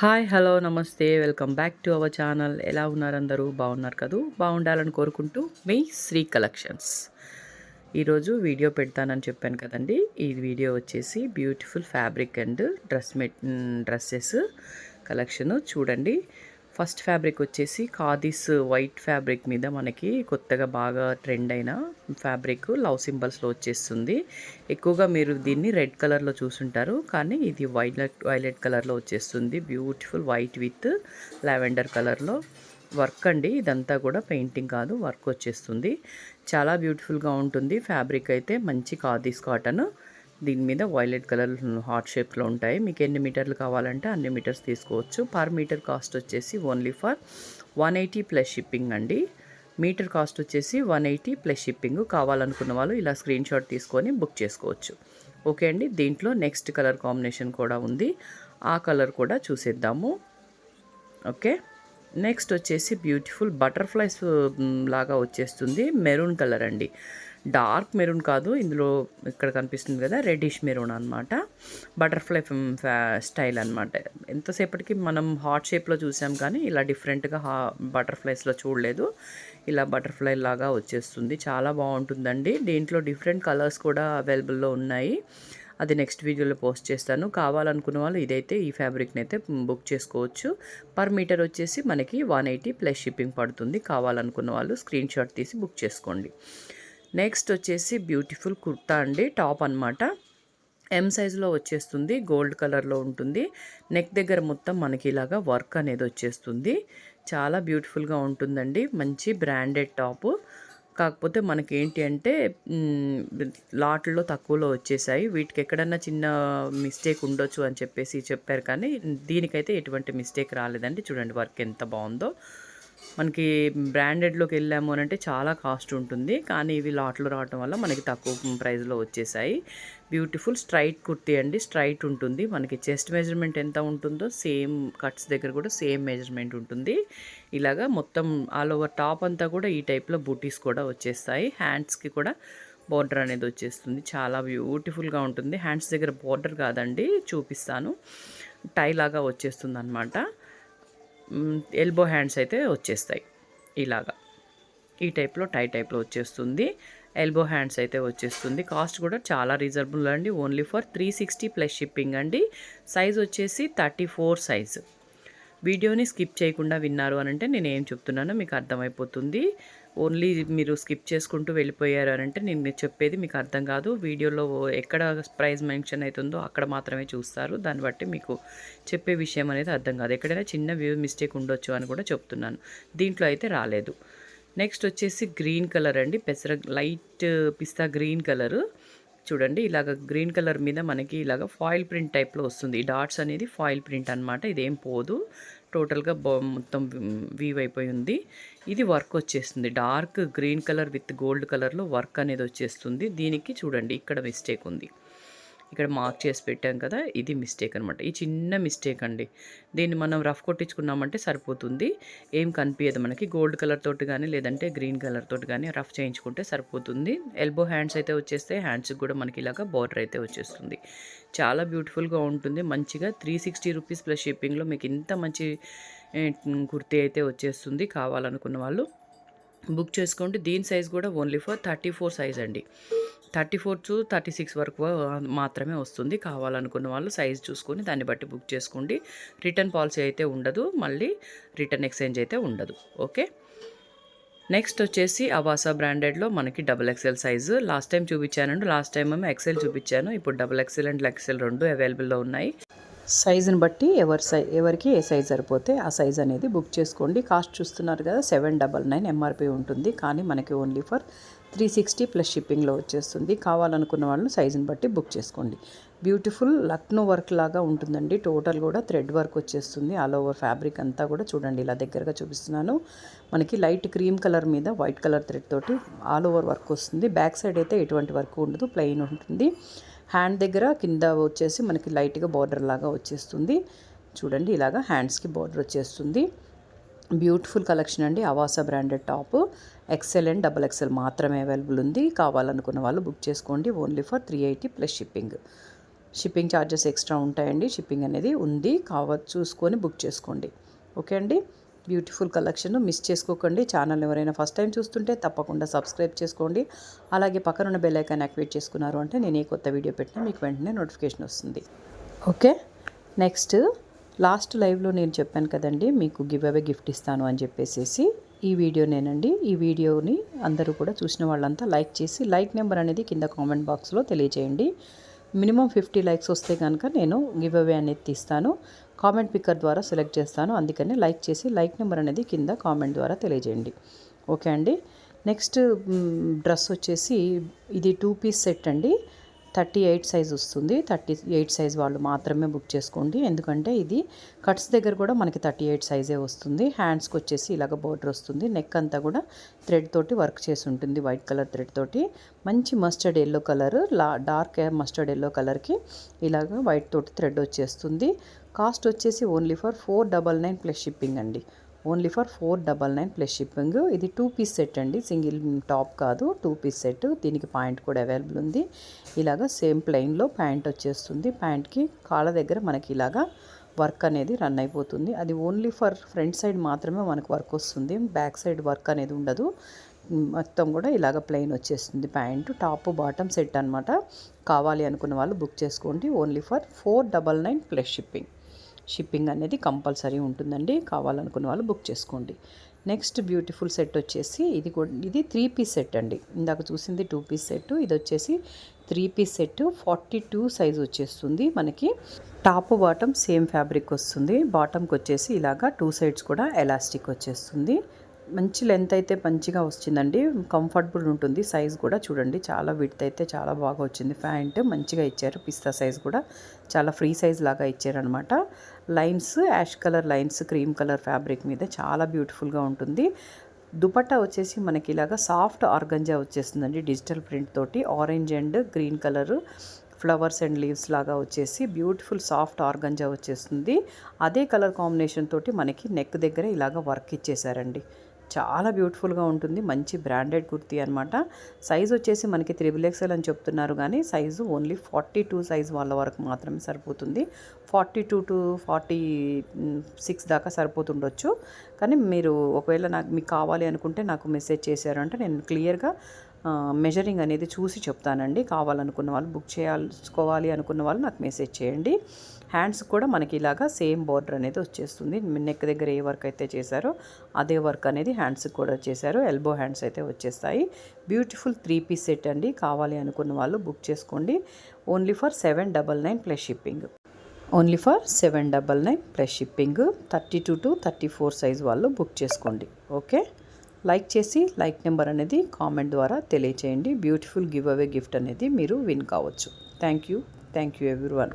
Hi hello నమస్తే welcome back to our channel. ఎలా ఉన్నారు అందరూ? బాగున్నారు కదూ? బాగుండాలని కోరుకుంటూ మీ శ్రీ కలెక్షన్స్. ఈరోజు వీడియో పెడతానని చెప్పాను కదండి. ఈ వీడియో వచ్చేసి beautiful fabric and dresses collection చూడండి. ఫస్ట్ ఫ్యాబ్రిక్ వచ్చేసి ఖాదీస్ వైట్ ఫ్యాబ్రిక్ మీద మనకి కొత్తగా బాగా ట్రెండ్ అయిన ఫ్యాబ్రిక్ లవ్ సింబల్స్లో వచ్చేస్తుంది. ఎక్కువగా మీరు దీన్ని రెడ్ కలర్లో చూసుంటారు, కానీ ఇది వైలెట్ కలర్లో వచ్చేస్తుంది. బ్యూటిఫుల్ వైట్ విత్ లావెండర్ కలర్లో వర్క్ అండి. ఇదంతా కూడా పెయింటింగ్ కాదు, వర్క్ వచ్చేస్తుంది. చాలా బ్యూటిఫుల్గా ఉంటుంది. ఫ్యాబ్రిక్ అయితే మంచి ఖాదీస్ కాటన్. దీని మీద వైలెట్ కలర్ హార్ట్ షేప్లో ఉంటాయి. మీకు ఎన్ని మీటర్లు కావాలంటే అన్ని మీటర్స్ తీసుకోవచ్చు. పర్ మీటర్ కాస్ట్ వచ్చేసి ఓన్లీ ఫర్ 180 ప్లస్ షిప్పింగ్ అండి. మీటర్ కాస్ట్ వచ్చేసి 180 ప్లస్ షిప్పింగ్. కావాలనుకున్న వాళ్ళు ఇలా స్క్రీన్ షాట్ తీసుకొని బుక్ చేసుకోవచ్చు. ఓకే అండి. దీంట్లో నెక్స్ట్ కలర్ కాంబినేషన్ కూడా ఉంది, ఆ కలర్ కూడా చూసేద్దాము. ఓకే, నెక్స్ట్ వచ్చేసి బ్యూటిఫుల్ బటర్ఫ్లైస్ లాగా వచ్చేస్తుంది. మెరూన్ కలర్ అండి, డార్క్ మెరూన్ కాదు, ఇందులో ఇక్కడ కనిపిస్తుంది కదా రెడ్డిష్ మెరూన్ అనమాట. బటర్ఫ్లై స్టైల్ అనమాట. ఎంతసేపటికి మనం హార్ట్ షేప్లో చూసాం, కానీ ఇలా డిఫరెంట్గా బటర్ఫ్లైస్లో చూడలేదు. ఇలా బటర్ఫ్లై లాగా వచ్చేస్తుంది. చాలా బాగుంటుందండి. దీంట్లో డిఫరెంట్ కలర్స్ కూడా అవైలబుల్లో ఉన్నాయి. అది నెక్స్ట్ వీడియోలో పోస్ట్ చేస్తాను. కావాలనుకున్న వాళ్ళు ఇదైతే ఈ ఫ్యాబ్రిక్ని అయితే బుక్ చేసుకోవచ్చు. పర్ మీటర్ వచ్చేసి మనకి 180 ప్లస్ షిప్పింగ్ పడుతుంది. కావాలనుకున్న వాళ్ళు స్క్రీన్ షాట్ తీసి బుక్ చేసుకోండి. నెక్స్ట్ వచ్చేసి బ్యూటిఫుల్ కుర్తా అండి, టాప్ అనమాట. ఎం సైజులో వచ్చేస్తుంది, గోల్డ్ కలర్లో ఉంటుంది. నెక్ దగ్గర మొత్తం మనకి ఇలాగా వర్క్ అనేది వచ్చేస్తుంది. చాలా బ్యూటిఫుల్గా ఉంటుందండి. మంచి బ్రాండెడ్ టాపు. కాకపోతే మనకి ఏంటి అంటే లాట్లో తక్కువలో వచ్చేసాయి. వీటికి ఎక్కడన్నా చిన్న మిస్టేక్ ఉండొచ్చు అని చెప్పేసి చెప్పారు, కానీ దీనికైతే ఎటువంటి మిస్టేక్ రాలేదండి. చూడండి వర్క్ ఎంత బాగుందో. మనకి బ్రాండెడ్లోకి వెళ్ళాము అని అంటే చాలా కాస్ట్ ఉంటుంది, కానీ ఇవి లాట్లో రావడం వల్ల మనకి తక్కువ ప్రైస్లో వచ్చేసాయి. బ్యూటిఫుల్ స్ట్రైట్ కుర్తీ అండి. స్ట్రైట్ ఉంటుంది. మనకి చెస్ట్ మెజర్మెంట్ ఎంత ఉంటుందో సేమ్ కట్స్ దగ్గర కూడా సేమ్ మెజర్మెంట్ ఉంటుంది. ఇలాగా మొత్తం ఆల్ ఓవర్ టాప్ అంతా కూడా ఈ టైప్లో బూటీస్ కూడా వచ్చేస్తాయి. హ్యాండ్స్కి కూడా బోర్డర్ అనేది వచ్చేస్తుంది. చాలా బ్యూటిఫుల్గా ఉంటుంది. హ్యాండ్స్ దగ్గర బోర్డర్ కాదండి, చూపిస్తాను. టై లాగా వచ్చేస్తుంది అనమాట. ఎల్బో హ్యాండ్స్ అయితే వచ్చేస్తాయి ఇలాగా. ఈ టైప్లో టై టైప్లో వచ్చేస్తుంది. ఎల్బో హ్యాండ్స్ అయితే వచ్చేస్తుంది. కాస్ట్ కూడా చాలా రీజనబుల్ అండి. ఓన్లీ ఫర్ 360 ప్లస్ షిప్పింగ్ అండి. సైజ్ వచ్చేసి 34 సైజు. వీడియోని స్కిప్ చేయకుండా విన్నారు అని అంటే నేను ఏం చెప్తున్నానో మీకు అర్థమైపోతుంది. ఓన్లీ మీరు స్కిప్ చేసుకుంటూ వెళ్ళిపోయారు అని అంటే నేను చెప్పేది మీకు అర్థం కాదు. వీడియోలో ఎక్కడ ప్రైస్ మెన్షన్ అవుతుందో అక్కడ మాత్రమే చూస్తారు. దాన్ని బట్టి మీకు చెప్పే విషయం అనేది అర్థం కాదు. ఎక్కడైనా చిన్న వ్యూ మిస్టేక్ ఉండొచ్చు అని కూడా చెప్తున్నాను. దీంట్లో అయితే రాలేదు. నెక్స్ట్ వచ్చేసి గ్రీన్ కలర్ అండి, లైట్ పిస్తా గ్రీన్ కలరు. చూడండి ఇలాగ గ్రీన్ కలర్ మీద మనకి ఇలాగ ఫాయిల్ ప్రింట్ టైప్లో వస్తుంది. ఈ డాట్స్ అనేది ఫాయిల్ ప్రింట్ అనమాట. ఇదేం పోదు, టోటల్గా మొత్తం వీవ్ అయిపోయి ఉంది. ఇది వర్క్ వచ్చేస్తుంది. Dark green colour with gold కలర్లో వర్క్ అనేది వచ్చేస్తుంది. దీనికి చూడండి ఇక్కడ మిస్టేక్ ఉంది, ఇక్కడ మార్క్ చేసి పెట్టాం కదా, ఇది మిస్టేక్ అనమాట. ఈ చిన్న మిస్టేక్ అండి. దీన్ని మనం రఫ్ కొట్టించుకున్నామంటే సరిపోతుంది, ఏం కనిపించదు మనకి. గోల్డ్ కలర్ తోటి కానీ లేదంటే గ్రీన్ కలర్ తోటి కానీ రఫ్ చేయించుకుంటే సరిపోతుంది. ఎల్బో హ్యాండ్స్ అయితే వచ్చేస్తే హ్యాండ్స్కి కూడా మనకి ఇలాగా బార్డర్ అయితే వచ్చేస్తుంది. చాలా బ్యూటిఫుల్గా ఉంటుంది. మంచిగా 360 రూపీస్ ప్లస్ షిప్పింగ్లో మీకు ఇంత మంచి కుర్తీ అయితే వచ్చేస్తుంది. కావాలనుకున్న వాళ్ళు బుక్ చేసుకోండి. దీని సైజ్ కూడా ఓన్లీ ఫర్ 34 సైజ్ అండి. 34 to 36 వరకు మాత్రమే వస్తుంది. కావాలనుకున్న వాళ్ళు సైజ్ చూసుకొని దాన్ని బట్టి బుక్ చేసుకోండి. రిటర్న్ పాలసీ అయితే ఉండదు, మళ్ళీ రిటర్న్ ఎక్స్చేంజ్ అయితే ఉండదు. ఓకే, నెక్స్ట్ వచ్చేసి అవాసా బ్రాండెడ్లో మనకి XXL సైజు లాస్ట్ టైం చూపించానండి. లాస్ట్ టైం ఏమో ఎక్సెల్ చూపించాను, ఇప్పుడు XXL అండ్ XL రెండు అవైలబుల్లో ఉన్నాయి. సైజుని బట్టి ఎవరికి ఏ సైజ్ సరిపోతే ఆ సైజ్ అనేది బుక్ చేసుకోండి. కాస్ట్ చూస్తున్నారు కదా, 799 ఎంఆర్పి ఉంటుంది, కానీ మనకి ఓన్లీ ఫర్ 360 ప్లస్ షిప్పింగ్లో వచ్చేస్తుంది. కావాలనుకున్న వాళ్ళు సైజుని బట్టి బుక్ చేసుకోండి. బ్యూటిఫుల్ లక్నో వర్క్ లాగా ఉంటుందండి. టోటల్ కూడా థ్రెడ్ వర్క్ వచ్చేస్తుంది. ఆల్ ఓవర్ ఫ్యాబ్రిక్ అంతా కూడా చూడండి, ఇలా దగ్గరగా చూపిస్తున్నాను. మనకి లైట్ క్రీమ్ కలర్ మీద వైట్ కలర్ థ్రెడ్ తోటి ఆల్ ఓవర్ వర్క్ వస్తుంది. బ్యాక్ సైడ్ అయితే ఎటువంటి వర్క్ ఉండదు, ప్లెయిన్ ఉంటుంది. హ్యాండ్ దగ్గర కింద వచ్చేసి మనకి లైట్గా బార్డర్ లాగా వచ్చేస్తుంది. చూడండి ఇలాగా హ్యాండ్స్కి బార్డర్ వచ్చేస్తుంది. బ్యూటిఫుల్ కలెక్షన్ అండి. Avasa branded top XL and XXL మాత్రమే అవైలబుల్ ఉంది. కావాలనుకున్న వాళ్ళు బుక్ చేసుకోండి. Only for 380 plus shipping. Shipping charges extra ఉంటాయండి. షిప్పింగ్ అనేది ఉంది, చూసుకొని బుక్ చేసుకోండి. ఓకే అండి. బ్యూటిఫుల్ కలెక్షన్ మిస్ చేసుకోకండి. ఛానల్ ఎవరైనా ఫస్ట్ టైం చూస్తుంటే తప్పకుండా సబ్స్క్రైబ్ చేసుకోండి. అలాగే పక్కనున్న బెల్ ఐకాన్ యాక్టివేట్ చేసుకున్నారు అంటే నేను ఏ కొత్త వీడియో పెట్టినా మీకు వెంటనే నోటిఫికేషన్ వస్తుంది. ఓకే. నెక్స్ట్ లాస్ట్ లైవ్లో నేను చెప్పాను కదండి మీకు గివ్ అవే గిఫ్ట్ ఇస్తాను అని చెప్పేసి ఈ వీడియోనేనండి. ఈ వీడియోని అందరూ కూడా చూసిన వాళ్ళంతా లైక్ చేసి లైక్ నెంబర్ అనేది కింద కామెంట్ బాక్స్లో తెలియజేయండి. మినిమం 50 లైక్స్ వస్తే కనుక నేను గివ్ అవే అనేది తీస్తాను. కామెంట్ పిక్కర్ ద్వారా సెలెక్ట్ చేస్తాను. అందుకని లైక్ చేసి లైక్ నెంబర్ అనేది కింద కామెంట్ ద్వారా తెలియజేయండి. ఓకే అండి. నెక్స్ట్ డ్రెస్ వచ్చేసి ఇది 2 పీస్ సెట్ అండి. 38 సైజ్ వస్తుంది. 38 సైజ్ వాళ్ళు మాత్రమే బుక్ చేసుకోండి. ఎందుకంటే ఇది కట్స్ దగ్గర కూడా మనకి 38 సైజే వస్తుంది. హ్యాండ్స్కి వచ్చేసి ఇలాగ బోర్డర్ వస్తుంది. నెక్ అంతా కూడా థ్రెడ్ తోటి వర్క్ చేసి ఉంటుంది. వైట్ కలర్ థ్రెడ్ తోటి మంచి mustard yellow colour, dark mustard yellow కలర్కి ఇలాగ వైట్ తోటి థ్రెడ్ వచ్చేస్తుంది. కాస్ట్ వచ్చేసి ఓన్లీ ఫర్ 499 ప్లస్ షిప్పింగ్ అండి. Only for 499 plus shipping. ఇది 2 పీస్ సెట్ అండి, సింగిల్ టాప్ కాదు, 2 పీస్ సెట్. దీనికి ప్యాంట్ కూడా అవైలబుల్ ఉంది. ఇలాగా సేమ్ ప్లెయిన్లో ప్యాంట్ వచ్చేస్తుంది. ప్యాంట్కి కాళ్ళ దగ్గర మనకి ఇలాగా వర్క్ అనేది రన్ అయిపోతుంది. అది ఓన్లీ ఫర్ ఫ్రంట్ సైడ్ మాత్రమే మనకు వర్క్ వస్తుంది. బ్యాక్ సైడ్ వర్క్ అనేది ఉండదు. మొత్తం కూడా ఇలాగ ప్లెయిన్ వచ్చేస్తుంది. ప్యాంటు టాప్ బాటమ్ సెట్ అనమాట. కావాలి అనుకున్న వాళ్ళు బుక్ చేసుకోండి. Only for 499 plus shipping. Shipping అనేది కంపల్సరీ ఉంటుందండి. కావాలనుకున్న వాళ్ళు బుక్ చేసుకోండి. నెక్స్ట్ బ్యూటిఫుల్ సెట్ వచ్చేసి ఇది 3 పీస్ సెట్ అండి. ఇందాక చూసింది 2 పీస్ సెట్, ఇది వచ్చేసి 3 పీస్ సెట్. 42 సైజ్ వచ్చేస్తుంది. మనకి టాప్ బాటమ్ సేమ్ ఫ్యాబ్రిక్ వస్తుంది. బాటమ్కి వచ్చేసి ఇలాగా 2 సైడ్స్ కూడా ఎలాస్టిక్ వచ్చేస్తుంది. మంచి లెంత్ అయితే మంచిగా వచ్చిందండి. కంఫర్టబుల్ ఉంటుంది. సైజ్ కూడా చూడండి చాలా విడ్త్ అయితే చాలా బాగా వచ్చింది. ప్యాంట్ మంచిగా ఇచ్చారు. పిస్తా సైజ్ కూడా చాలా ఫ్రీ సైజ్ లాగా ఇచ్చారనమాట. Lines ash colour lines cream colour fabric మీద చాలా బ్యూటిఫుల్గా ఉంటుంది. దుపట్టా వచ్చేసి మనకి ఇలాగా సాఫ్ట్ ఆర్గంజా వచ్చేస్తుందండి. డిజిటల్ ప్రింట్ తోటి orange and green colour flowers and leaves లాగా వచ్చేసి బ్యూటిఫుల్ సాఫ్ట్ ఆర్గంజా వచ్చేస్తుంది. అదే కలర్ కాంబినేషన్ తోటి మనకి నెక్ దగ్గర ఇలాగ వర్క్ ఇచ్చేసారండి. చాలా బ్యూటిఫుల్గా ఉంటుంది. మంచి బ్రాండెడ్ కుర్తీ అనమాట. సైజ్ వచ్చేసి మనకి 3XL అని చెప్తున్నారు కానీ సైజు ఓన్లీ 42 సైజ్ వాళ్ళ వరకు మాత్రమే సరిపోతుంది. 42 to 46 దాకా సరిపోతుండొచ్చు. కానీ మీరు ఒకవేళ మీకు కావాలి అనుకుంటే నాకు మెసేజ్ చేశారు అంటే నేను క్లియర్గా మెజరింగ్ అనేది చూసి చెప్తానండి. కావాలనుకున్న వాళ్ళు బుక్ చేసుకోవాలి అనుకున్న వాళ్ళు నాకు మెసేజ్ చేయండి. హ్యాండ్స్ కూడా మనకి ఇలాగా సేమ్ బార్డర్ అనేది వచ్చేస్తుంది. నెక్ దగ్గర ఏ వర్క్ అయితే చేశారో అదే వర్క్ అనేది హ్యాండ్స్కి కూడా చేశారు. ఎల్బో హ్యాండ్స్ అయితే వచ్చేస్తాయి. బ్యూటిఫుల్ 3 పీస్ సెట్ అండి. కావాలి అనుకున్న వాళ్ళు బుక్ చేసుకోండి. Only for 799 plus shipping. Only for 799 plus shipping. 32 to 34 size వాళ్ళు బుక్ చేసుకోండి. ఓకే. లైక్ చేసి లైక్ నెంబర్ అనేది కామెంట్ ద్వారా తెలియచేయండి. బ్యూటిఫుల్ గివ్ అవే గిఫ్ట్ అనేది మీరు విన్ కావచ్చు. Thank you everyone.